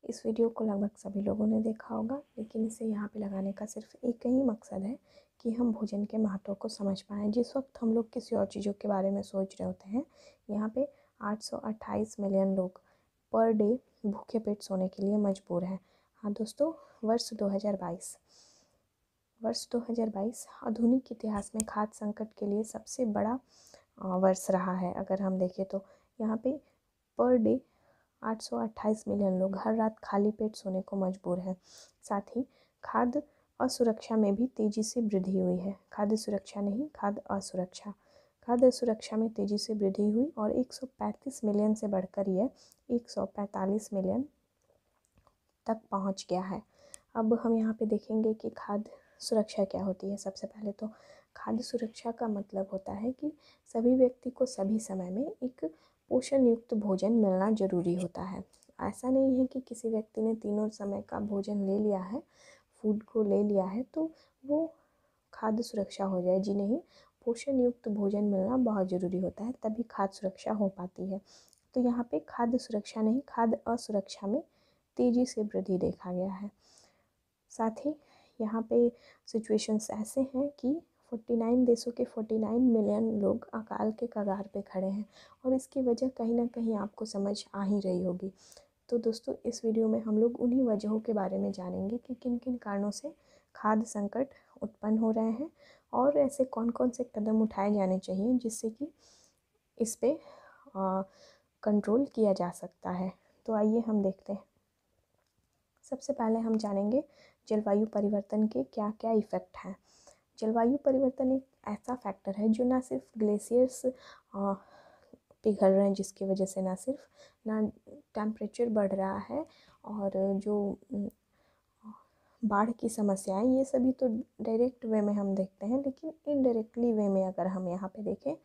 इस वीडियो को लगभग सभी लोगों ने देखा होगा, लेकिन इसे यहाँ पे लगाने का सिर्फ एक ही मकसद है कि हम भोजन के महत्व को समझ पाएँ। जिस वक्त हम लोग किसी और चीज़ों के बारे में सोच रहे होते हैं, यहाँ पे 828 मिलियन लोग पर डे भूखे पेट सोने के लिए मजबूर हैं। हाँ दोस्तों, वर्ष 2022 आधुनिक इतिहास में खाद्य संकट के लिए सबसे बड़ा वर्ष रहा है। अगर हम देखें तो यहाँ पे पर डे 828 मिलियन लोग हर रात खाली पेट सोने को मजबूर हैं। साथ ही खाद्य असुरक्षा में भी तेज़ी से वृद्धि हुई है। खाद्य सुरक्षा नहीं, खाद्य असुरक्षा। खाद्य सुरक्षा में तेज़ी से वृद्धि हुई और 135 मिलियन से बढ़कर यह 145 मिलियन तक पहुंच गया है। अब हम यहाँ पे देखेंगे कि खाद्य सुरक्षा क्या होती है। सबसे पहले तो खाद्य सुरक्षा का मतलब होता है कि सभी व्यक्ति को सभी समय में एक पोषण युक्त भोजन मिलना ज़रूरी होता है। ऐसा नहीं है कि किसी व्यक्ति ने तीनों समय का भोजन ले लिया है, फूड को ले लिया है तो वो खाद्य सुरक्षा हो जाए। जी नहीं, पोषण युक्त भोजन मिलना बहुत ज़रूरी होता है, तभी खाद्य सुरक्षा हो पाती है। तो यहाँ पे खाद्य सुरक्षा नहीं, खाद्य असुरक्षा में तेज़ी से वृद्धि देखा गया है। साथ ही यहाँ पे सिचुएशंस ऐसे हैं कि 49 देशों के 49 मिलियन लोग अकाल के कगार पे खड़े हैं और इसकी वजह कहीं ना कहीं आपको समझ आ ही रही होगी। तो दोस्तों, इस वीडियो में हम लोग उन्हीं वजहों के बारे में जानेंगे कि किन किन कारणों से खाद्य संकट उत्पन्न हो रहे हैं और ऐसे कौन कौन से कदम उठाए जाने चाहिए जिससे कि इस पे कंट्रोल किया जा सकता है। तो आइए हम देखते हैं। सबसे पहले हम जानेंगे जलवायु परिवर्तन के क्या क्या इफ़ेक्ट हैं। जलवायु परिवर्तन एक ऐसा फैक्टर है जो ना सिर्फ ग्लेशियर्स पिघल रहे हैं, जिसकी वजह से ना टेम्परेचर बढ़ रहा है और जो बाढ़ की समस्याएं, ये सभी तो डायरेक्ट वे में हम देखते हैं, लेकिन इनडायरेक्टली वे में अगर हम यहाँ पे देखें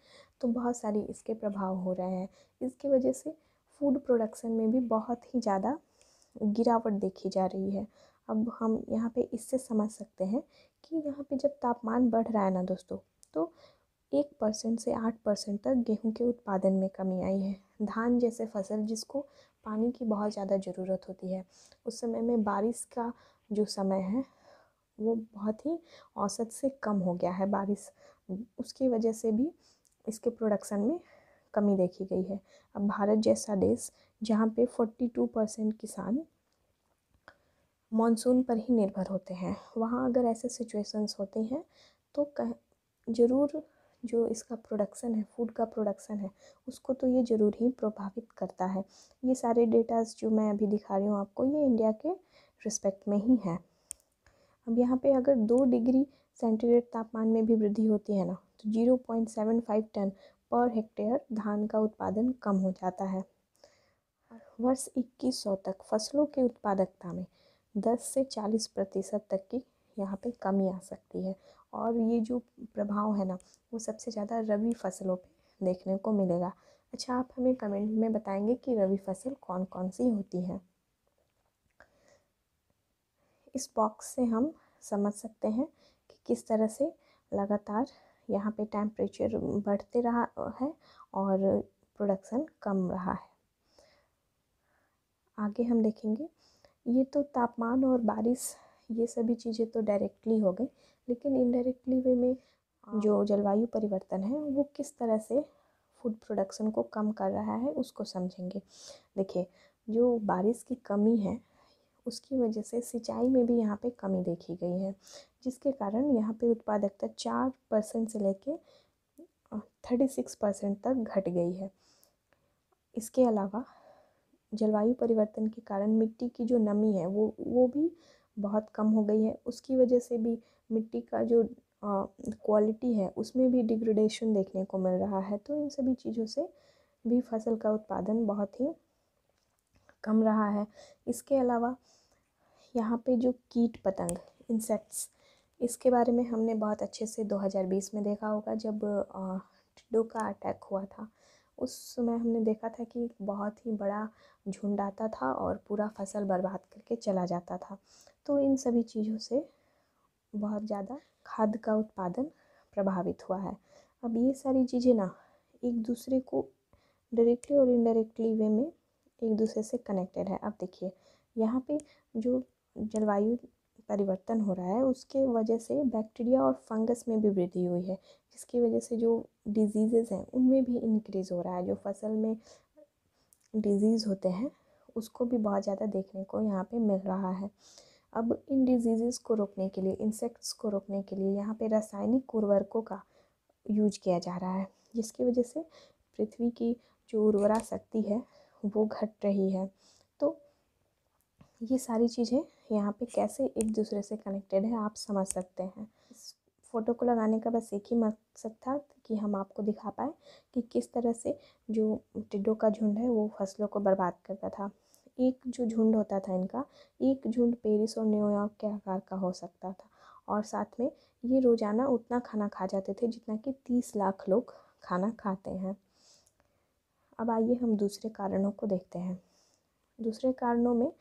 तो बहुत सारी इसके प्रभाव हो रहे हैं। इसकी वजह से फूड प्रोडक्शन में भी बहुत ही ज़्यादा गिरावट देखी जा रही है। अब हम यहाँ पे इससे समझ सकते हैं कि यहाँ पे जब तापमान बढ़ रहा है ना दोस्तों, तो 1% से 8% तक गेहूं के उत्पादन में कमी आई है। धान जैसे फसल जिसको पानी की बहुत ज़्यादा ज़रूरत होती है, उस समय में बारिश का जो समय है वो बहुत ही औसत से कम हो गया है बारिश। उसकी वजह से भी इसके प्रोडक्शन में कमी देखी गई है। अब भारत जैसा देश जहाँ पे 42% किसान मॉनसून पर ही निर्भर होते हैं, वहाँ अगर ऐसे सिचुएशंस होते हैं तो ज़रूर जो इसका प्रोडक्शन है, फूड का प्रोडक्शन है, उसको तो ये ज़रूर ही प्रभावित करता है। ये सारे डेटाज जो मैं अभी दिखा रही हूँ आपको, ये इंडिया के रिस्पेक्ट में ही है। अब यहाँ पे अगर 2 डिग्री सेंटीग्रेड तापमान में भी वृद्धि होती है ना, तो 0.75 टन पर हेक्टेयर धान का उत्पादन कम हो जाता है। वर्ष 2100 तक फसलों की उत्पादकता में 10 से 40% तक की यहाँ पे कमी आ सकती है और ये जो प्रभाव है ना, वो सबसे ज़्यादा रबी फसलों पे देखने को मिलेगा। अच्छा, आप हमें कमेंट में बताएंगे कि रबी फसल कौन कौन सी होती हैं। इस बॉक्स से हम समझ सकते हैं कि किस तरह से लगातार यहाँ पे टेम्परेचर बढ़ते रहा है और प्रोडक्शन कम रहा है। आगे हम देखेंगे, ये तो तापमान और बारिश ये सभी चीज़ें तो डायरेक्टली हो गई, लेकिन इनडायरेक्टली वे में जो जलवायु परिवर्तन है वो किस तरह से फूड प्रोडक्शन को कम कर रहा है उसको समझेंगे। देखिए, जो बारिश की कमी है उसकी वजह से सिंचाई में भी यहाँ पे कमी देखी गई है, जिसके कारण यहाँ पे उत्पादकता 4% से लेके 36% तक घट गई है। इसके अलावा जलवायु परिवर्तन के कारण मिट्टी की जो नमी है वो भी बहुत कम हो गई है। उसकी वजह से भी मिट्टी का जो क्वालिटी है उसमें भी डिग्रेडेशन देखने को मिल रहा है। तो इन सभी चीज़ों से भी फसल का उत्पादन बहुत ही कम रहा है। इसके अलावा यहाँ पे जो कीट पतंग, इंसेक्ट्स, इसके बारे में हमने बहुत अच्छे से 2020 में देखा होगा, जब टिड्डों का अटैक हुआ था। उस समय हमने देखा था कि बहुत ही बड़ा झुंड आता था और पूरा फसल बर्बाद करके चला जाता था। तो इन सभी चीज़ों से बहुत ज़्यादा खाद्य का उत्पादन प्रभावित हुआ है। अब ये सारी चीज़ें ना एक दूसरे को डायरेक्टली और इनडायरेक्टली वे में एक दूसरे से कनेक्टेड है। अब देखिए, यहाँ पे जो जलवायु परिवर्तन हो रहा है उसके वजह से बैक्टीरिया और फंगस में भी वृद्धि हुई है, जिसकी वजह से जो डिजीज़ेज़ हैं उनमें भी इंक्रीज़ हो रहा है। जो फसल में डिजीज़ होते हैं उसको भी बहुत ज़्यादा देखने को यहाँ पे मिल रहा है। अब इन डिजीज़ेज़ को रोकने के लिए, इंसेक्ट्स को रोकने के लिए यहाँ पे रासायनिक उर्वरकों का यूज किया जा रहा है, जिसकी वजह से पृथ्वी की जो उर्वरा शक्ति है वो घट रही है। तो ये सारी चीज़ें यहाँ पे कैसे एक दूसरे से कनेक्टेड है आप समझ सकते हैं। इस फ़ोटो को लगाने का बस एक ही मकसद था कि हम आपको दिखा पाएँ कि किस तरह से जो टिड्डों का झुंड है वो फसलों को बर्बाद करता था। एक जो झुंड होता था इनका, एक झुंड पेरिस और न्यूयॉर्क के आकार का हो सकता था, और साथ में ये रोज़ाना उतना खाना खा जाते थे जितना कि 30 लाख लोग खाना खाते हैं। अब आइए हम दूसरे कारणों को देखते हैं। दूसरे कारणों में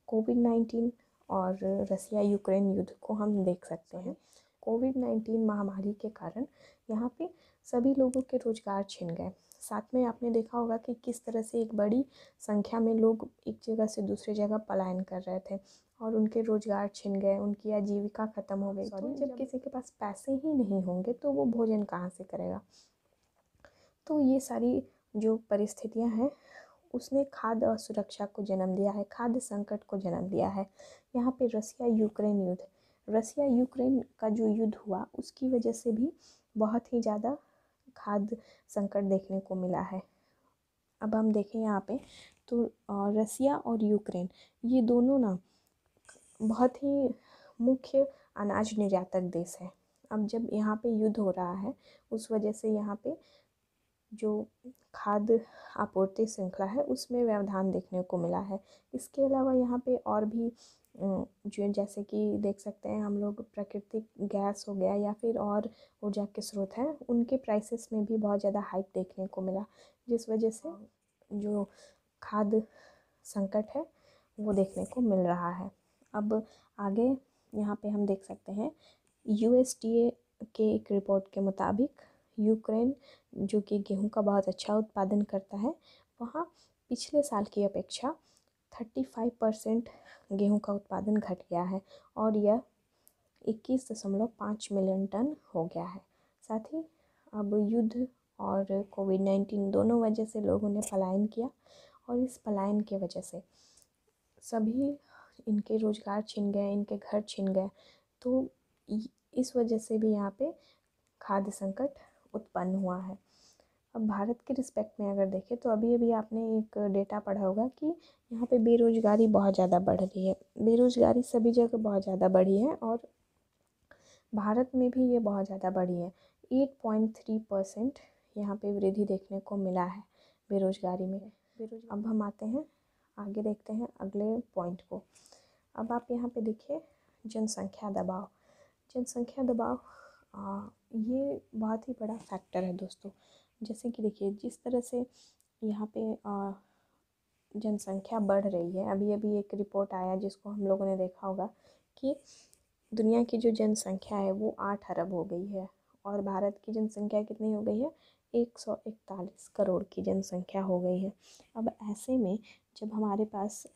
कोविड-19 और रसिया यूक्रेन युद्ध को हम देख सकते हैं। कोविड-19 महामारी के कारण यहाँ पे सभी लोगों के रोज़गार छिन गए। साथ में आपने देखा होगा कि किस तरह से एक बड़ी संख्या में लोग एक जगह से दूसरी जगह पलायन कर रहे थे और उनके रोज़गार छिन गए, उनकी आजीविका ख़त्म हो गई। जब किसी के पास पैसे ही नहीं होंगे तो वो भोजन कहाँ से करेगा। तो ये सारी जो परिस्थितियाँ हैं उसने खाद्य असुरक्षा को जन्म दिया है, खाद्य संकट को जन्म दिया है। यहाँ पे रसिया यूक्रेन का जो युद्ध हुआ उसकी वजह से भी बहुत ही ज़्यादा खाद्य संकट देखने को मिला है। अब हम देखें यहाँ पे तो रसिया और यूक्रेन ये दोनों ना बहुत ही मुख्य अनाज निर्यातक देश है। अब जब यहाँ पे युद्ध हो रहा है उस वजह से यहाँ पे जो खाद्य आपूर्ति श्रृंखला है उसमें व्यवधान देखने को मिला है। इसके अलावा यहाँ पे और भी जो जैसे कि देख सकते हैं हम लोग, प्राकृतिक गैस हो गया या फिर और ऊर्जा के स्रोत हैं उनके प्राइसेस में भी बहुत ज़्यादा हाइक देखने को मिला, जिस वजह से जो खाद्य संकट है वो देखने को मिल रहा है। अब आगे यहाँ पे हम देख सकते हैं USDA के एक रिपोर्ट के मुताबिक यूक्रेन जो कि गेहूं का बहुत अच्छा उत्पादन करता है, वहाँ पिछले साल की अपेक्षा 35% गेहूं का उत्पादन घट गया है और यह 21.5 मिलियन टन हो गया है। साथ ही अब युद्ध और कोविड-19 दोनों वजह से लोगों ने पलायन किया और इस पलायन के वजह से सभी इनके रोज़गार छिन गए, इनके घर छिन गए। तो इस वजह से भी यहाँ पे खाद्य संकट उत्पन्न हुआ है। अब भारत के रिस्पेक्ट में अगर देखें तो अभी अभी आपने एक डेटा पढ़ा होगा कि यहाँ पे बेरोज़गारी बहुत ज़्यादा बढ़ रही है। बेरोज़गारी सभी जगह बहुत ज़्यादा बढ़ी है और भारत में भी ये बहुत ज़्यादा बढ़ी है। 8.3% यहाँ पे वृद्धि देखने को मिला है बेरोज़गारी में। अब हम आते हैं आगे, देखते हैं अगले पॉइंट को। अब आप यहाँ पे देखिए जनसंख्या दबाव। जनसंख्या दबाव ये बहुत ही बड़ा फैक्टर है दोस्तों। जैसे कि देखिए जिस तरह से यहाँ पे जनसंख्या बढ़ रही है, अभी अभी एक रिपोर्ट आया जिसको हम लोगों ने देखा होगा कि दुनिया की जो जनसंख्या है वो 8 अरब हो गई है और भारत की जनसंख्या कितनी हो गई है, 141 करोड़ की जनसंख्या हो गई है। अब ऐसे में जब हमारे पास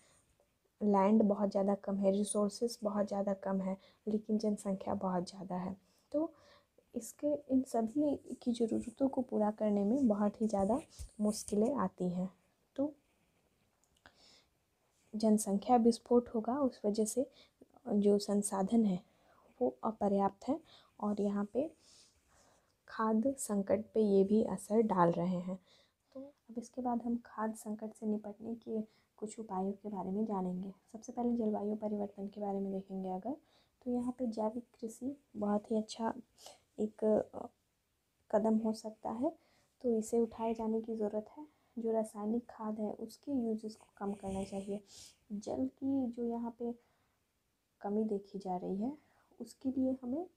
लैंड बहुत ज़्यादा कम है, रिसोर्सेस बहुत ज़्यादा कम है, लेकिन जनसंख्या बहुत ज़्यादा है, तो इसके इन सभी की ज़रूरतों को पूरा करने में बहुत ही ज़्यादा मुश्किलें आती हैं। तो जनसंख्या विस्फोट होगा, उस वजह से जो संसाधन है वो अपर्याप्त है और यहाँ पे खाद्य संकट पे ये भी असर डाल रहे हैं। तो अब इसके बाद हम खाद्य संकट से निपटने के कुछ उपायों के बारे में जानेंगे। सबसे पहले जलवायु परिवर्तन के बारे में देखेंगे अगर, तो यहाँ पे जैविक कृषि बहुत ही अच्छा एक कदम हो सकता है, तो इसे उठाए जाने की ज़रूरत है। जो रासायनिक खाद है उसके यूजेस को कम करना चाहिए। जल की जो यहाँ पे कमी देखी जा रही है उसके लिए हमें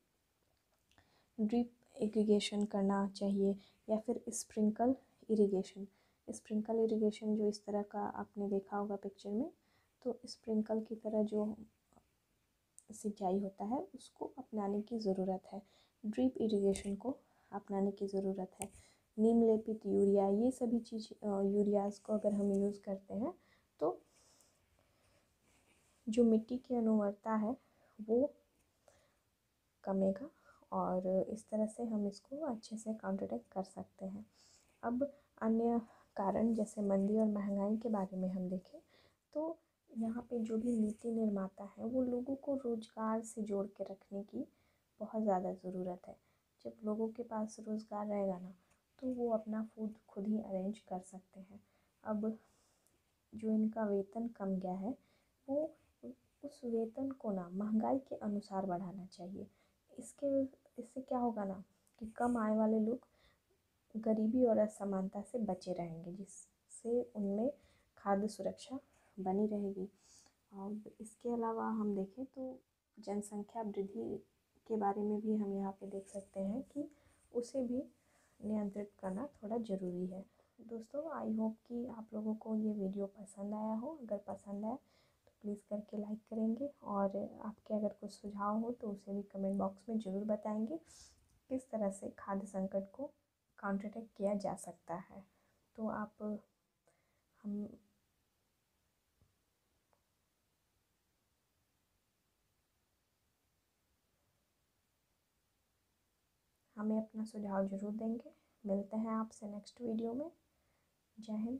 ड्रिप इरिगेशन करना चाहिए या फिर स्प्रिंकल इरिगेशन जो इस तरह का आपने देखा होगा पिक्चर में, तो स्प्रिंकल की तरह जो सिंचाई होता है उसको अपनाने की ज़रूरत है। ड्रिप इरिगेशन को अपनाने की ज़रूरत है। नीम लेपित यूरिया, ये सभी चीज़ यूरियाज़ को अगर हम यूज़ करते हैं तो जो मिट्टी की उर्वरता है वो कमेगा और इस तरह से हम इसको अच्छे से काउंटरअटैक कर सकते हैं। अब अन्य कारण जैसे मंदी और महंगाई के बारे में हम देखें तो यहाँ पे जो भी नीति निर्माता है वो लोगों को रोज़गार से जोड़ के रखने की बहुत ज़्यादा ज़रूरत है। जब लोगों के पास रोज़गार रहेगा ना तो वो अपना फूड खुद ही अरेंज कर सकते हैं। अब जो इनका वेतन कम गया है वो उस वेतन को ना महंगाई के अनुसार बढ़ाना चाहिए। इससे क्या होगा ना कि कम आय वाले लोग गरीबी और असमानता से बचे रहेंगे, जिससे उनमें खाद्य सुरक्षा बनी रहेगी। और इसके अलावा हम देखें तो जनसंख्या वृद्धि के बारे में भी हम यहाँ पे देख सकते हैं कि उसे भी नियंत्रित करना थोड़ा ज़रूरी है। दोस्तों, आई होप कि आप लोगों को ये वीडियो पसंद आया हो। अगर पसंद आया तो प्लीज़ करके लाइक करेंगे और आपके अगर कुछ सुझाव हो तो उसे भी कमेंट बॉक्स में ज़रूर बताएंगे किस तरह से खाद्य संकट को काउंटर अटैक किया जा सकता है। तो आप हम हमें अपना सुझाव ज़रूर देंगे। मिलते हैं आपसे नेक्स्ट वीडियो में। जय हिंद।